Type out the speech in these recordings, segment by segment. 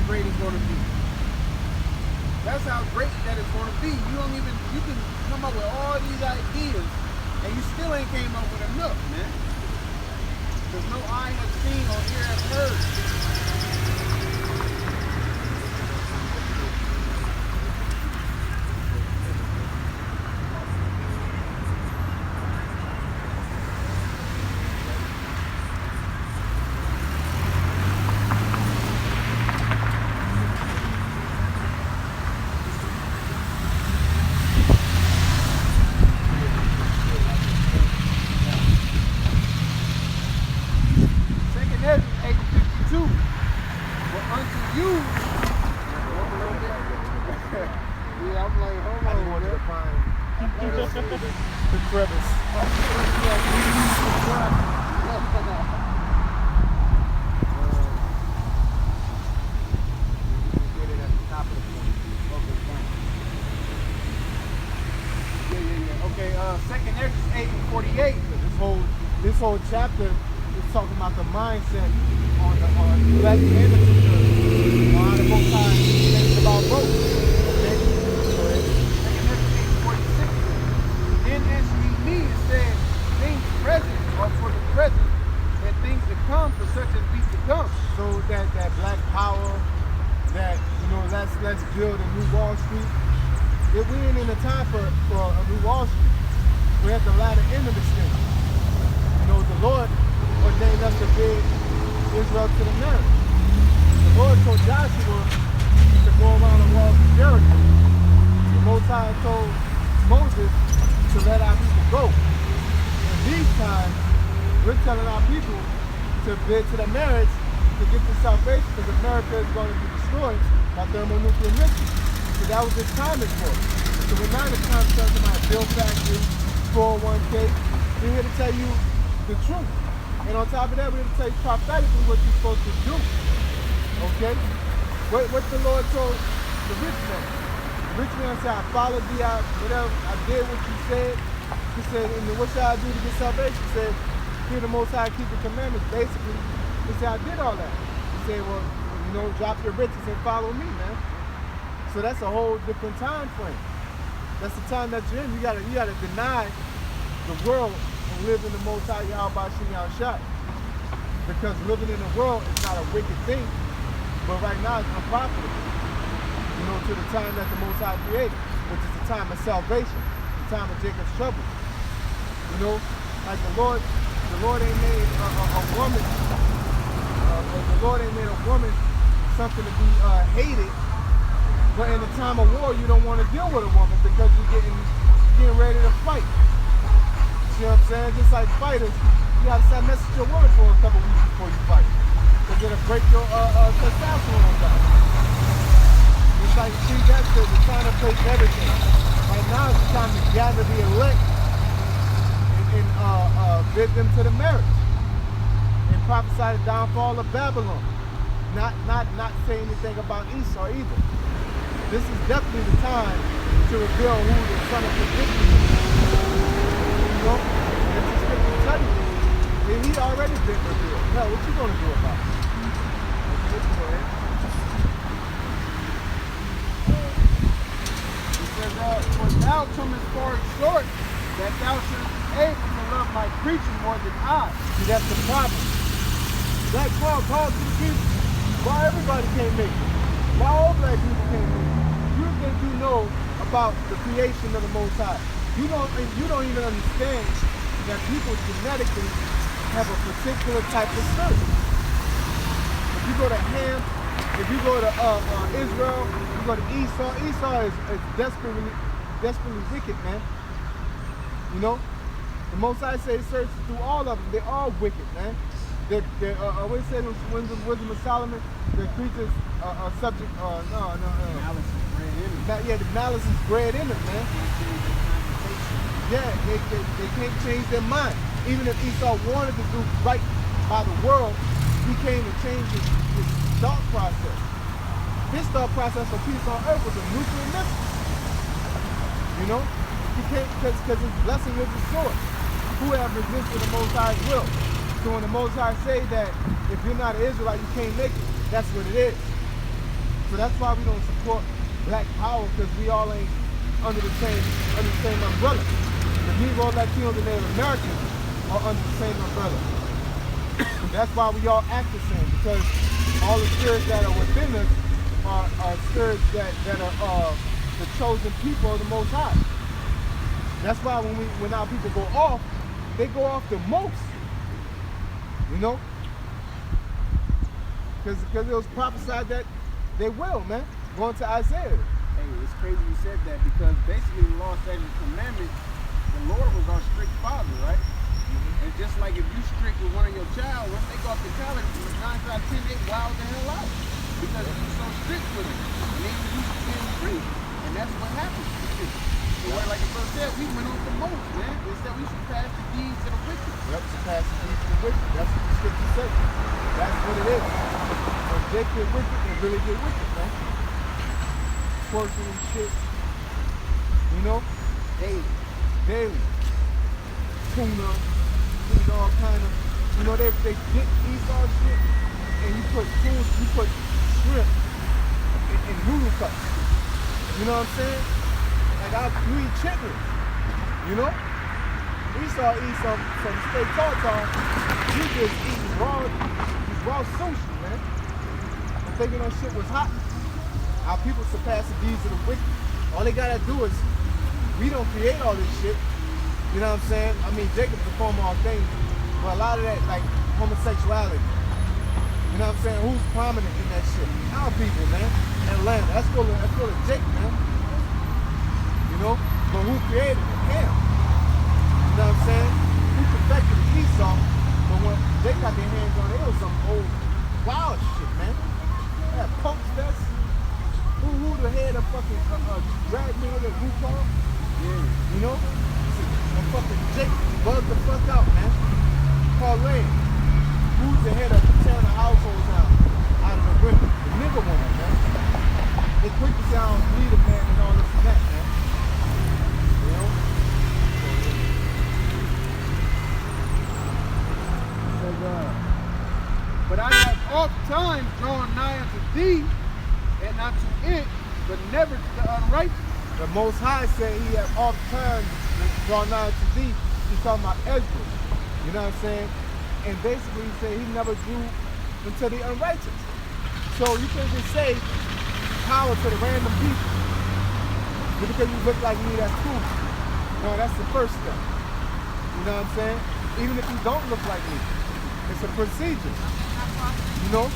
great it's going to be. That's how great that it's going to be. You can come up with all these ideas, and you still ain't came up with enough, man. Because no eye has seen or ear has heard. This whole chapter is talking about the mindset on the elect and the church. On how the Most High thinks about both. Okay? So it's 2 Ezra 8:46. Then answered he me and said, things present are for the present, and things to come for such as be to come. So that black power, that let's build a new Wall Street. If we ain't in the time for a new Wall Street, we're at the latter end of this thing. The Lord ordained us to bid Israel to the marriage. The Lord told Joshua to go around the walls of Jericho. The Most High told Moses to let our people go. In these times, we're telling our people to bid to the marriage to get to salvation, because America is going to be destroyed by thermonuclear missiles. So that was this time is for. So we're not in the time talking about build factory, 401k. We're here to tell you the truth. And on top of that, we're going to tell you prophetically what you're supposed to do. Okay? What the Lord told the rich man. The rich man said, I followed thee out, whatever, I did what you said. He said, and what shall I do to get salvation? He said, fear the Most High, keep the commandments. Basically, he said, I did all that. He said, well, drop your riches and follow me, man. So that's a whole different time frame. That's the time that you're in. You gotta deny the world and live in the Most High Yahweh Shah. Because living in the world is not a wicked thing, but right now it's unprofitable. To the time that the Most High created, which is the time of salvation, the time of Jacob's trouble. Like the Lord ain't made a woman. The Lord ain't made a woman something to be hated. But in the time of war, you don't want to deal with a woman because you're getting ready to fight. You know what I'm saying? Just like fighters, you gotta send a message to your woman for a couple weeks before you fight. Because it'll break your testosterone down. Just like see that says, the time to place everything. Right now it's the time to gather the elect and bid them to the marriage. And prophesy the downfall of Babylon. Not say anything about Esau either. This is definitely the time to reveal who the son of perdition is. It's the scripture tell you. And he already been revealed. Hell, what you gonna do about it? He says, for thou comest far short, that thou shouldst be able to love my preaching more than I. See, that's the problem. Black Paul called to the people. Why everybody can't make it? Why all black people can't make it? You think you know about the creation of the Most High. You don't even understand that people genetically have a particular type of spirit. If you go to Ham, if you go to Israel, you go to Esau. Esau is desperately wicked, man. The Most High says he searches through all of them. They're all wicked, man. What he said in the Wisdom of Solomon, the creatures are subject. Malice is bred in them. Yeah, the malice is bred in them, man. Yeah, they can't change their mind. Even if Esau wanted to do right by the world, he came and changed his thought process. His thought process for peace on earth was a nuclear missile. He can't, because his blessing is the sword. Who have resisted the Most High's will? So when the Most High say that if you're not an Israelite, you can't make it, that's what it is. So that's why we don't support Black Power, because we all ain't under the same umbrella. The Negro, Latinos, and Native Americans are under the same umbrella. That's why we all act the same, because all the spirits that are within us are spirits that are the chosen people of the Most High. That's why when our people go off, they go off the most. You know? Because it was prophesied that they will, man. Going to Isaiah. Hey, it's crazy you said that, because basically the law, statutes, and commandments, the Lord was our strict father, right? And just like if you strict with one of your child, once they go off to college, 9 out of 10, they wild the hell out. Because you're so strict with them. And they ain't used to being free. And that's what happened. So like the brother said, we went on the most, man. They said we should pass the deeds to the wicked. Yep, surpass the deeds to the wicked. That's what the scripture says. That's what it is. When they get wicked, they really get wicked, man. Twerking and shit. You know? Daily. Tuna. Eat all kind of, you know, they get Esau shit, and you put shrimp in noodle cups. You know what I'm saying? Like you eat chicken. You know? Esau eat some steak tartare. You just eat raw sushi, man. I'm thinking that shit was hot. Our people surpass the deeds of the wicked. All they gotta do is, we don't create all this shit. You know what I'm saying? I mean, Jacob performed all things, but a lot of that, like homosexuality. You know what I'm saying? Who's prominent in that shit? Our people, man. Atlanta. That's full of Jake, man. You know? But who created it? Him. You know what I'm saying? Who perfected Esau? But when they got their hands on it, it was some old wild shit, man. That punk fest. Who the head of fucking drag me with a group on? Yeah. You know? And fucking Jake bugged the fuck out, man. Parlay. Who's the head of tearing the households out of the women? The nigga woman, man. They quick to say I don't bleed a man and all this and that, man. You know? But I have oft times drawn nigh unto thee, and not to it, but never to the unrighteous. The Most High said he had oft times drawn nigh to thee. He's talking about Ezra. You know what I'm saying? And basically he said he never drew unto the unrighteous. So you can't just say power to the random people. Just because you look like me, that's cool. No, that's the first step. You know what I'm saying? Even if you don't look like me, it's a procedure. You know?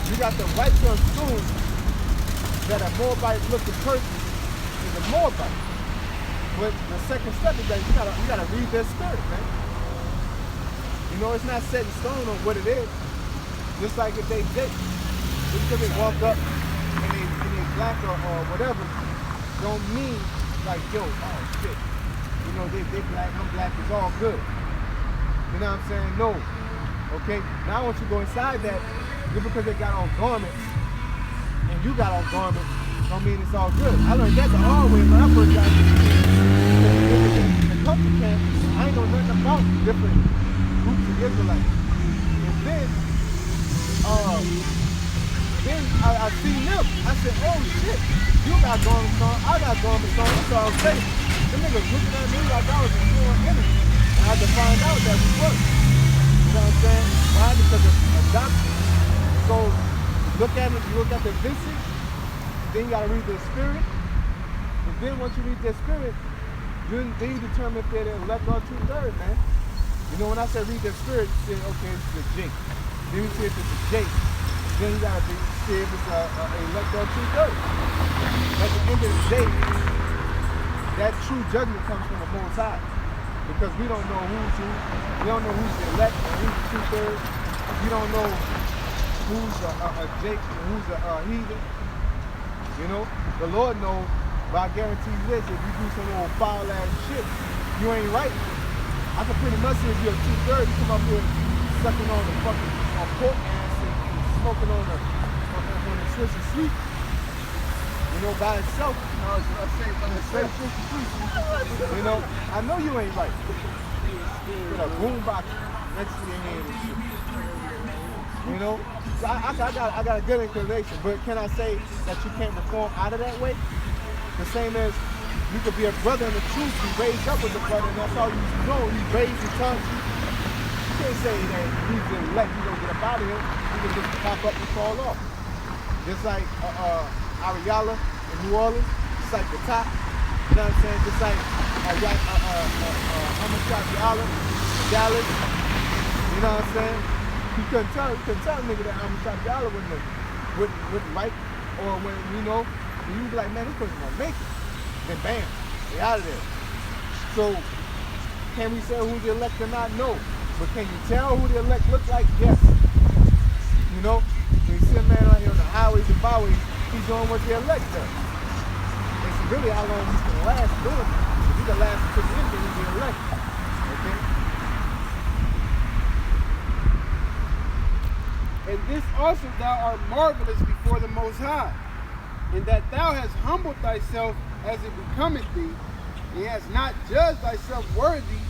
You got the right to assume that a Moabite looked a person is a Moabite. But the second step is that you gotta read their spirit, man. You know, it's not set in stone on what it is. Just like if they date, just because they walk up and they black or whatever, don't mean like, yo, oh shit. You know, they black, I'm black, it's all good. You know what I'm saying? No. Okay? Now once you go inside that, just because they got on garments and you got on garments, don't mean it's all good. I learned that the hard way when I first got in the country camp. I ain't know nothing about different groups of Israelites. And then I seen them. I said, oh shit, you got garments on, I got garments on, so I was saying, them niggas looking at me like I was a foreign enemy. And I had to find out that we were. You know what I'm saying? Why? Because of adoption. So look at it, you look at the visage, then you gotta read their spirit. And then once you read their spirit, then you determine if they're the elect or 2/3, man. You know, when I say read their spirit, you say, okay, this is a Jake. Then you see if it's a Jake. Then you gotta see if it's a elect or 2/3. At the end of the day, that true judgment comes from the Most High. Because we don't know who's who. We don't know who's the elect and who's the 2/3. We don't know who's a Jake and who's a heathen. You know, the Lord knows, but I guarantee you this, if you do some old foul ass shit, you ain't right. I can pretty much say if you're a 2/3, you come up here sucking on the fucking pork ass and smoking on the Swiss and sweet. You know, by itself. No, it's what I say from the Swiss and sweet. You know, I know you ain't right. With a boombox next to your hand and shit. You know, so I got a good inclination, but can I say that you can't reform out of that way? The same as you could be a brother in the truth, you raised up with the brother, and that's all you know. He raised, he taught you. You can't say that he's gonna let you get up out of him. He can just pop up and fall off. Just like Ariala in New Orleans, just like the top. You know what I'm saying? Just like Diallo in Dallas. You know what I'm saying? You couldn't tell a nigga that Diallo wouldn't like, or when you be like, man, this person gonna make it. Then bam, they out of there. So can we say who the elect or not? No. But can you tell who the elect look like? Yes. You know, when you see a man out here on the highways and byways, he's doing what the elect does. It's really how long he can last doing it. If he can last until the end, then he'll be elected. Okay? And this also thou art marvelous before the Most High, in that thou hast humbled thyself as it becometh thee, and hast not judged thyself worthy